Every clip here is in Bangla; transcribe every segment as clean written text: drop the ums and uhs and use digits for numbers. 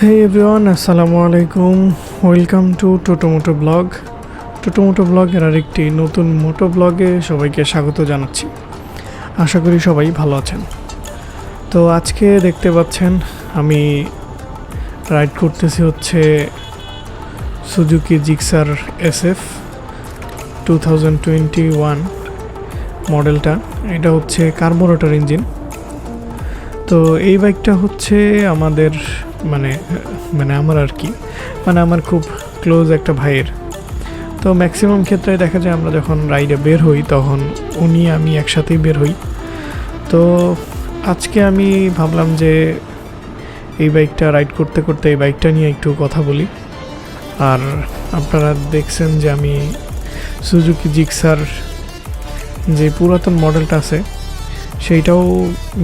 Hey everyone, আসসালামু আলাইকুম। Welcome to টোটোমোটো blog. টোটোমোটো ব্লগের আরেকটি নতুন মোটো ব্লগে সবাইকে স্বাগত জানাচ্ছি। আশা করি সবাই ভালো আছেন। তো আজকে দেখতে পাচ্ছেন আমি রাইড করতেছি হচ্ছে সুজুকি জিক্সার SF 2021 মডেলটা। এটা হচ্ছে কার্বোরেটর ইঞ্জিন। তো এই বাইকটা হচ্ছে আমাদের আমার আর কি আমার খুব ক্লোজ একটা ভাইয়ের। তো ম্যাক্সিমাম ক্ষেত্রে দেখা যায় আমরা যখন রাইডে বের হই তখন উনি আমি একসাথেই বের হই। তো আজকে আমি ভাবলাম যে এই বাইকটা রাইড করতে করতে এই বাইকটা নিয়ে একটু কথা বলি। আর আপনারা দেখছেন যে আমি সুজুকি জিক্সার যে পুরাতন মডেলটা আছে সেইটাও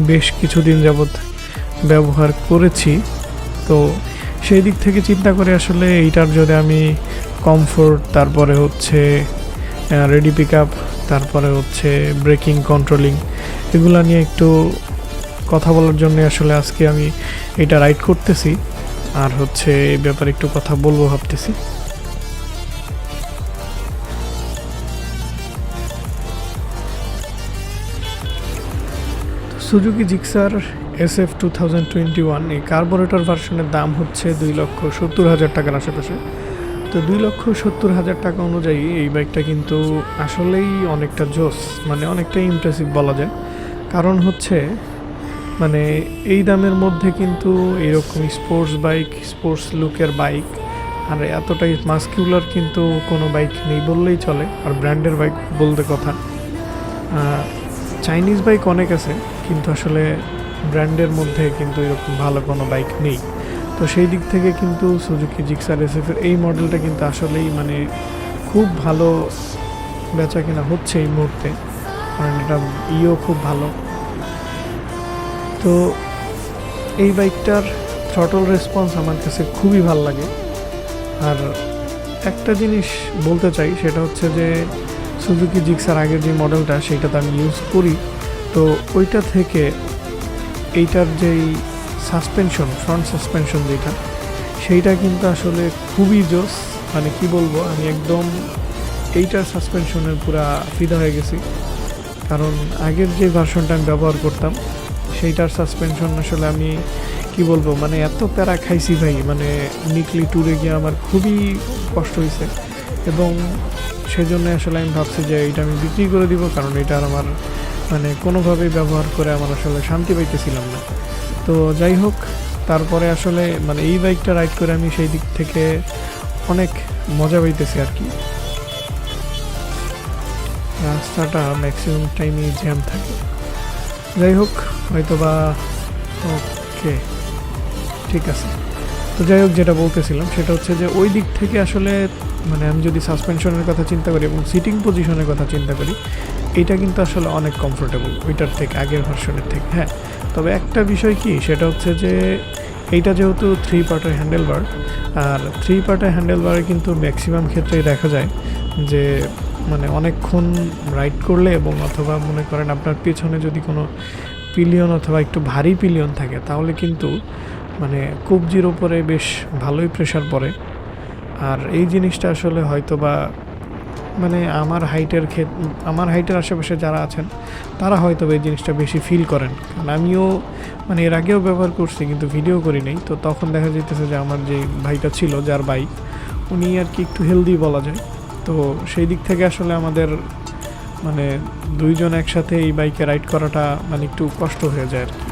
বেশ কিছুদিন যাবৎ ব্যবহার করেছি। তো সেই দিক থেকে চিন্তা করে আসলে এইটার যদি আমি কমফোর্ট, তারপরে হচ্ছে রেডি পিক আপ, তারপরে হচ্ছে ব্রেকিং কন্ট্রোলিং, এগুলো নিয়ে একটু কথা বলার জন্য আসলে আজকে আমি এটা রাইড করতেছি আর হচ্ছে এই ব্যাপারে একটু কথা বলবো ভাবতেছি। সুজুকি জিক্সার SF 2021 এই কার্বোরেটর ভার্সনের দাম হচ্ছে 2,70,000 টাকার আশেপাশে। তো 2,70,000 টাকা অনুযায়ী এই বাইকটা কিন্তু আসলেই অনেকটা জোস, অনেকটা ইমপ্রেসিভ বলা যায়। কারণ হচ্ছে এই দামের মধ্যে কিন্তু এরকম স্পোর্টস বাইক, স্পোর্টস লুকের বাইক আর এতটাই মাস্কিউলার কিন্তু কোনো বাইক নেই বললেই চলে। আর ব্র্যান্ডের বাইক বলতে কথা, চাইনিজ বাইক অনেক আছে কিন্তু আসলে ব্র্যান্ডের মধ্যে কিন্তু এরকম ভালো কোনো বাইক নেই। তো সেই দিক থেকে কিন্তু সুজুকি জিক্সার SF এর এই মডেলটা কিন্তু আসলেই খুব ভালো বেচা কেনা হচ্ছে এই মুহূর্তে, কারণ এটা খুব ভালো। তো এই বাইকটার থ্রটল রেসপন্স আমার কাছে খুবই ভালো লাগে। আর একটা জিনিস বলতে চাই, সেটা হচ্ছে যে সুজুকি জিক্সার আগের যে মডেলটা সেটা তো আমি ইউজ করি। তো ওইটা থেকে এইটার যেই সাসপেনশন, ফ্রন্ট সাসপেনশন যেটা, সেইটা কিন্তু আসলে খুবই জোস। কি বলবো, আমি একদম এইটার সাসপেনশনের পুরা ফিদা হয়ে গেছি। কারণ আগের যে ভার্সনটা আমি ব্যবহার করতাম সেইটার সাসপেনশন আসলে আমি কি বলবো, এত প্যারা খাইছি ভাই, নিকলি ট্যুরে গিয়ে আমার খুবই কষ্ট হয়েছে। এবং সেজন্য আসলে আমি ভাবছি যে এইটা আমি বিক্রি করে দিব, কারণ এটা আর আমার কোনোভাবেই ব্যবহার করে আমার আসলে শান্তি পাইতেছিলাম না। তো যাই হোক, তারপরে আসলে এই বাইকটা রাইড করে আমি সেই দিক থেকে অনেক মজা পাইতেছি আর কি। রাস্তাটা ম্যাক্সিমাম টাইমই জ্যাম থাকে। যাই হোক, হয়তো বা ওকে ঠিক আছে। তো যাই হোক, যেটা বলতেছিলাম সেটা হচ্ছে যে ওই দিক থেকে আসলে আমি যদি সাসপেনশনের কথা চিন্তা করি এবং সিটিং পজিশনের কথা চিন্তা করি, এটা কিন্তু আসলে অনেক কমফোর্টেবল ওইটার থেকে, আগের ভার্সনের থেকে। হ্যাঁ, তবে একটা বিষয় কি, সেটা হচ্ছে যে এইটা যেহেতু 3 পার্টের হ্যান্ডেলবার, আর 3 পার্টের হ্যান্ডেলবারে কিন্তু ম্যাক্সিমাম ক্ষেত্রেই দেখা যায় যে অনেকক্ষণ রাইড করলে, এবং অথবা মনে করেন আপনার পেছনে যদি কোনো পিলিয়ন অথবা একটু ভারী পিলিয়ন থাকে, তাহলে কিন্তু কবজির ওপরে বেশ ভালোই প্রেশার পড়ে। আর এই জিনিসটা আসলে হয়তো বা আমার হাইটের আশেপাশে যারা আছেন তারা হয়তো এই জিনিসটা বেশি ফিল করেন। কারণ আমিও এর আগেও ব্যবহার করছি কিন্তু ভিডিও করি নাই। তো তখন দেখা যেতেছে যে আমার যে ভাইটা ছিল, যার বাইক, উনি আর কি একটু হেলদি বলা যায়। তো সেই দিক থেকে আসলে আমাদের দুইজন একসাথে এই বাইকে রাইড করাটা একটু কষ্ট হয়ে যায় আর কি।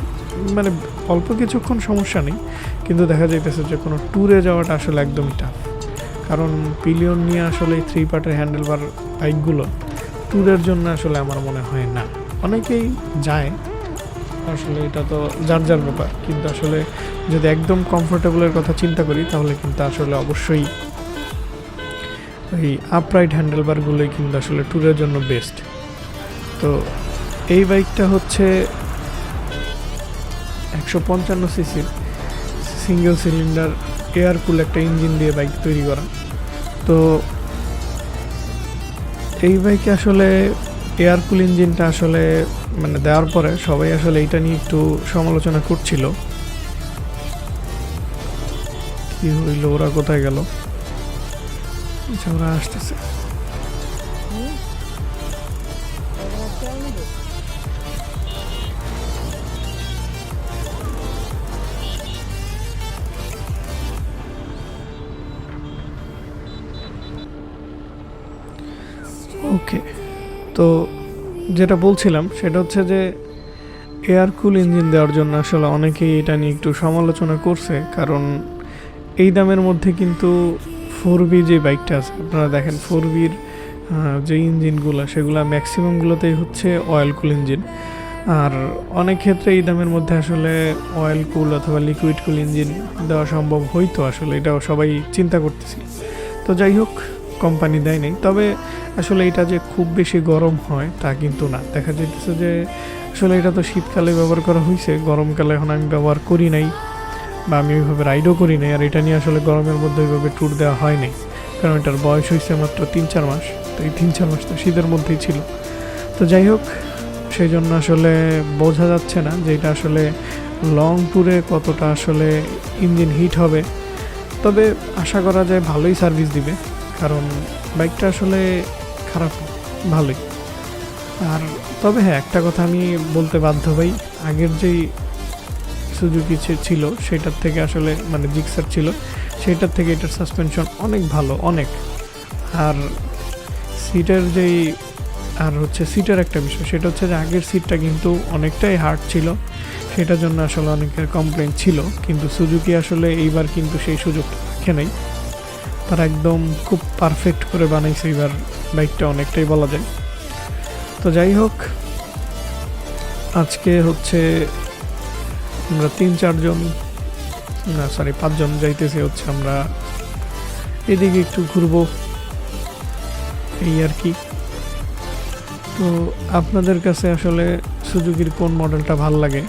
অল্প কিছুক্ষণ সমস্যা নেই, কিন্তু দেখা যাইতেছে যে কোনো ট্যুরে যাওয়াটা আসলে একদমই টাফ। কারণ পিলিয়ন নিয়ে আসলে এই 3 পার্টের হ্যান্ডেলবার বাইকগুলো ট্যুরের জন্য আসলে আমার মনে হয় না। অনেকেই যায়, আসলে এটা তো যার যার ব্যাপার, কিন্তু আসলে যদি একদম কমফোর্টেবলের কথা চিন্তা করি তাহলে কিন্তু আসলে অবশ্যই এই আপরাইট হ্যান্ডেলবারগুলোই কিন্তু আসলে ট্যুরের জন্য বেস্ট। তো এই বাইকটা হচ্ছে 155 সিসির সিঙ্গেল সিলিন্ডার এয়ার কুল একটা ইঞ্জিন দিয়ে বাইক তৈরি করা। তো এই বাইকে আসলে এয়ার কুল ইঞ্জিনটা আসলে দেওয়ার পরে সবাই আসলে এইটা নিয়ে একটু সমালোচনা করছিল। কি হইলো, ওরা কোথায় গেল? আচ্ছা, ওরা আসতেছে। ওকে, তো যেটা বলছিলাম সেটা হচ্ছে যে এয়ার কুল ইঞ্জিন দেওয়ার জন্য আসলে অনেকেই এটা নিয়ে একটু সমালোচনা করছে, কারণ এই দামের মধ্যে কিন্তু 4B যে বাইকটা আছে, আপনারা দেখেন 4Bর যে ইঞ্জিনগুলো সেগুলো ম্যাক্সিমামগুলোতেই হচ্ছে অয়েল কুল ইঞ্জিন। আর অনেক ক্ষেত্রে এই দামের মধ্যে আসলে অয়েল কুল অথবা লিকুইড কুল ইঞ্জিন দেওয়া সম্ভব হইতো, আসলে এটাও সবাই চিন্তা করতেছি। তো যাই হোক, কোম্পানি দেয় নাই। তবে আসলে এটা যে খুব বেশি গরম হয় তা কিন্তু না, দেখা যাইতেছে যে আসলে এটা তো শীতকালে ব্যবহার করা হয়েছে, গরমকালে এখন আমি ব্যবহার করি নাই বা আমি ওইভাবে রাইডও করি নাই। আর এটা নিয়ে আসলে গরমের মধ্যে ওইভাবে ট্যুর দেওয়া হয় নাই, কারণ এটার বয়স হয়েছে মাত্র 3-4 মাস। তো এই 3-4 মাস তো শীতের মধ্যেই ছিল। তো যাই হোক, সেই জন্য আসলে বোঝা যাচ্ছে না যে এটা আসলে লং ট্যুরে কতটা আসলে ইঞ্জিন হিট হবে। তবে আশা করা যায় ভালোই সার্ভিস দিবে, কারণ বাইকটা আসলে খারাপ না, ভালোই। আর তবে হ্যাঁ, একটা কথা আমি বলতে বাধ্য ভাই, আগের যেই সুজুকি ছিল সেটার থেকে আসলে মানে জিক্সার ছিল সেটার থেকে এটার সাসপেনশন অনেক ভালো, অনেক। আর সিটের যেই আর হচ্ছে সিটের একটা বিষয়, সেটা হচ্ছে যে আগের সিটটা কিন্তু অনেকটাই হার্ড ছিল, সেটার জন্য আসলে অনেকের কমপ্লেন ছিল। কিন্তু সুজুকি আসলে এইবার কিন্তু সেই সুযোগটা রাখে নাই, তারা একদম খুব পারফেক্ট করে বানাইছে এইবার বাইকটা, অনেকটাই বলা যায়। তো যাই হোক, আজকে হচ্ছে আমরা 3-4 জন, না সরি 5 জন যাইতেছি হচ্ছে আমরা এদিকে একটু ঘুরবো, এই আর কি। তো আপনাদের কাছে আসলে সুজুকির কোন মডেলটা ভাল লাগে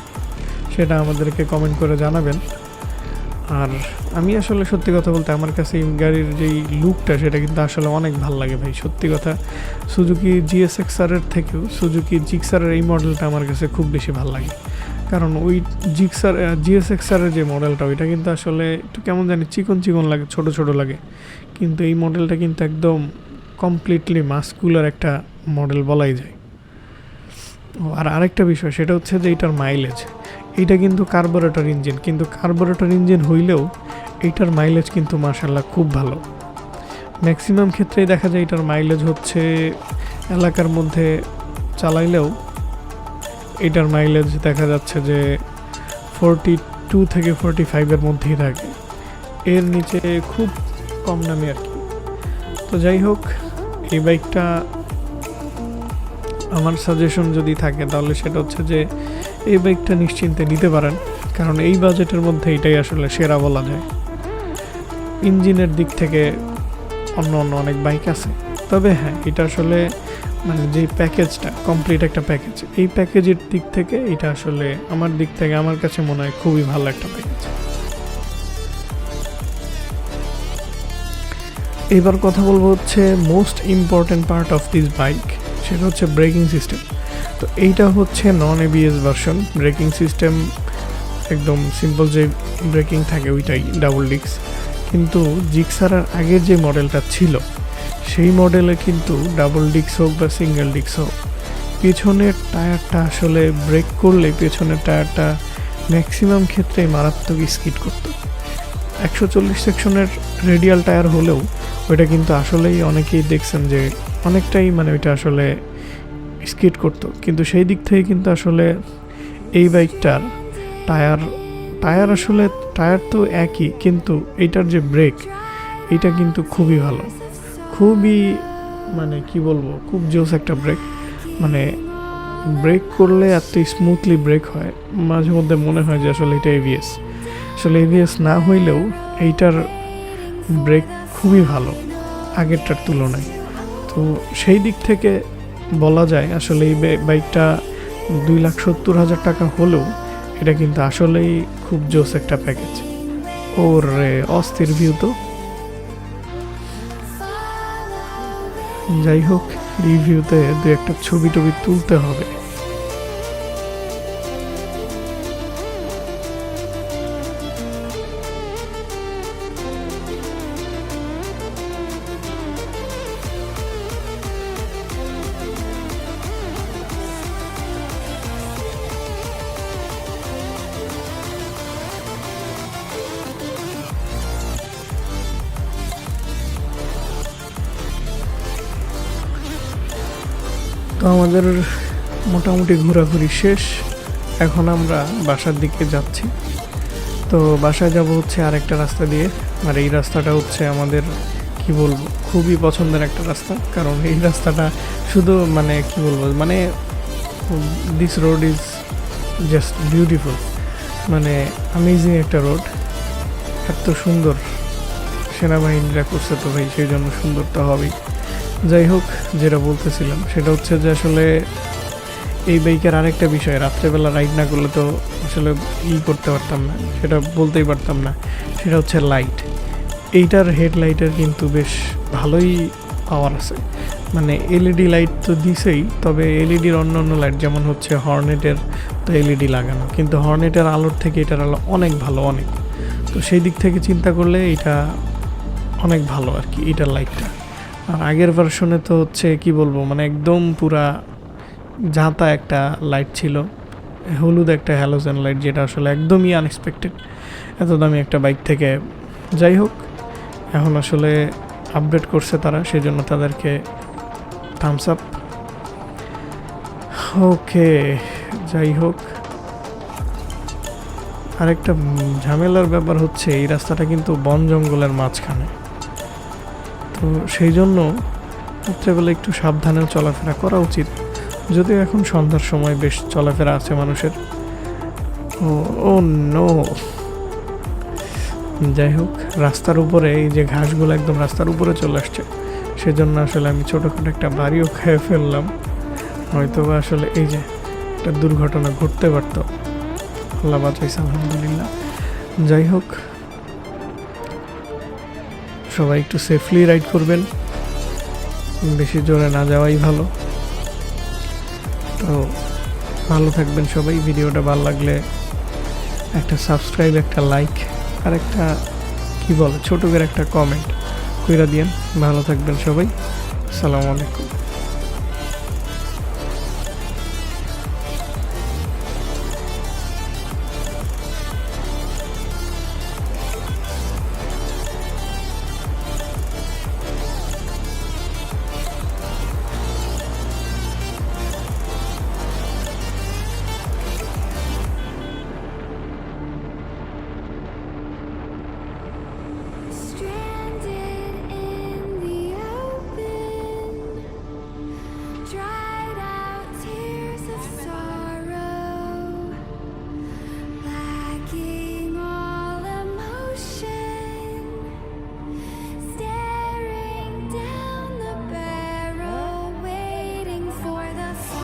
সেটা আমাদেরকে কমেন্ট করে জানাবেন। আর আমি আসলে সত্যি কথা বলতে আমার কাছে এই গাড়ির যেই লুকটা সেটা কিন্তু আসলে অনেক ভাল লাগে ভাই, সত্যি কথা। সুজুকি জিএসএক্সআরের থেকেও সুজুকি জিক্সারের এই মডেলটা আমার কাছে খুব বেশি ভাল লাগে, কারণ ওই জিএসএক্সআরের যে মডেলটা ওইটা কিন্তু আসলে একটু কেমন জানি চিকন চিকন লাগে, ছোট ছোট লাগে। কিন্তু এই মডেলটা কিন্তু একদম কমপ্লিটলি মাস্কুলার একটা মডেল বলাই যায়। আর আরেকটা বিষয় সেটা হচ্ছে যে এটার মাইলেজ, এইটা কিন্তু কার্বোরেটর ইঞ্জিন, কিন্তু কার্বোরেটর ইঞ্জিন হইলেও এইটার মাইলেজ কিন্তু মাশাআল্লাহ খুব ভালো। ম্যাক্সিমাম ক্ষেত্রেই দেখা যায় এটার মাইলেজ হচ্ছে এলাকার মধ্যে চালাইলেও এটার মাইলেজ দেখা যাচ্ছে যে 42 থেকে 45-এর মধ্যেই থাকে, এর নিচে খুব কম নামে আর কি। তো যাই হোক, এই বাইকটা আমার সাজেশন যদি থাকে তাহলে সেটা হচ্ছে যে এই বাইকটা নিশ্চিন্তে নিতে পারেন, কারণ এই বাজেটের মধ্যে এটাই আসলে সেরা বলা যায়। ইঞ্জিনের দিক থেকে অন্য অন্য অনেক বাইক আছে, তবে হ্যাঁ এটা আসলে মানে যে প্যাকেজটা কমপ্লিট একটা প্যাকেজ, এই প্যাকেজের দিক থেকে এটা আসলে আমার দিক থেকে আমার কাছে মনে হয় খুবই ভালো একটা প্যাকেজ। এবার কথা বলবো হচ্ছে most important part of this bike, সেটা হচ্ছে ব্রেকিং সিস্টেম। তো এইটা হচ্ছে non ABS version braking system, একদম সিম্পল যে ব্রেকিং থাকে ওইটাই ডাবল ডিস্ক। কিন্তু জিক্সারের আগের যে মডেলটা ছিল সেই মডেলে কিন্তু ডাবল ডিস্ক হোক বা সিঙ্গেল ডিস্ক হোক, পেছনের টায়ারটা আসলে ব্রেক করলে পেছনের টায়ারটা ম্যাক্সিমাম ক্ষেত্রেই মারাত্মক স্কিড করতো। 140 সেকশনের রেডিয়াল টায়ার হলেও ওইটা কিন্তু আসলেই অনেকেই দেখছেন যে অনেকটাই মানে ওইটা আসলে স্কিড করতো। কিন্তু সেই দিক থেকে কিন্তু আসলে এই বাইকটার টায়ার আসলে টায়ার তো একই, কিন্তু এইটার যে ব্রেক এইটা কিন্তু খুবই ভালো, খুবই মানে কি বলবো, খুব জোস একটা ব্রেক। মানে ব্রেক করলে এত স্মুথলি ব্রেক হয়, মাঝে মধ্যে মনে হয় যে আসলে এটা এবিএস। আসলে এবিএস না হইলেও এইটার ব্রেক খুবই ভালো আগেরটার তুলনায়। তো সেই দিক থেকে বলা যায় আসলে এই বাইকটা 2,70,000 টাকা হলেও এটা কিন্তু আসলেই খুব জোস একটা প্যাকেজ। ওর অস্থির ভিউ। তো যাই হোক, রিভিউতে দু একটা ছবি টবি তুলতে হবে। তো আমাদের মোটামুটি ঘোরাঘুরি শেষ, এখন আমরা বাসার দিকে যাচ্ছি। তো বাসায় যাব হচ্ছে আরেকটা রাস্তা দিয়ে, আর এই রাস্তাটা হচ্ছে আমাদের কি বলবো খুবই পছন্দের একটা রাস্তা, কারণ এই রাস্তাটা শুধু মানে কি বলবো মানে this road is just beautiful, মানে অ্যামেজিং একটা রোড, এত সুন্দর। সেনাবাহিনীরা করছে তো ভাই, সেই জন্য সুন্দর তো হবেই। যাই হোক, যেটা বলতেছিলাম সেটা হচ্ছে যে আসলে এই বাইকের আরেকটা বিষয়, রাত্রেবেলা রাইড না করলে তো আসলে করতে পারতাম না, সেটা বলতেই পারতাম না, সেটা হচ্ছে লাইট। এইটার হেডলাইটের কিন্তু বেশ ভালোই পাওয়ার আছে, মানে এলইডি লাইট তো দিছেই, তবে এলইডির অন্য অন্য লাইট যেমন হচ্ছে হর্নেটের তো এলইডি লাগানো, কিন্তু হর্নেটের আলোর থেকে এটার আলো অনেক ভালো, অনেক। তো সেই দিক থেকে চিন্তা করলে এটা অনেক ভালো আর কি, এটার লাইটটা। আর আগের ভার্সনে তো হচ্ছে কি বলবো, মানে একদম পুরা যাতা একটা লাইট ছিল, হলুদ একটা হ্যালোজেন লাইট, যেটা আসলে একদমই আনএক্সপেক্টেড এত দামি একটা বাইক থেকে। যাই হোক, এখন আসলে আপডেট করছে তারা, সেজন্য তাদেরকে থামস আপ। ওকে, যাই হোক, আরেকটা ঝামেলার ব্যাপার হচ্ছে এই রাস্তাটা কিন্তু বন জঙ্গলের মাঝখানে, তো সেই জন্য রাত্রেবেলা একটু সাবধানেও চলাফেরা করা উচিত, যদিও এখন সন্ধ্যার সময় বেশ চলাফেরা আছে মানুষের। ও নো, যাই হোক, রাস্তার উপরে এই যে ঘাসগুলো একদম রাস্তার উপরে চলে আসছে, সেজন্য আসলে আমি ছোটোখাটো একটা বাড়িও খেয়ে ফেললাম, হয়তো বা আসলে এই যে একটা দুর্ঘটনা ঘটতে পারত, আল্লাহ বাঁচাইছে আলহামদুলিল্লাহ। যাই হোক, সবাই একটু সেফলি রাইড করবেন, বেশি জোরে না যাওয়াই ভালো। তো ভালো থাকবেন সবাই, ভিডিওটা ভালো লাগলে একটা সাবস্ক্রাইব, একটা লাইক, আর একটা কি বলে ছোট করে একটা কমেন্ট কইরা দিয়েন। ভালো থাকবেন সবাই, আসসালামু আলাইকুম।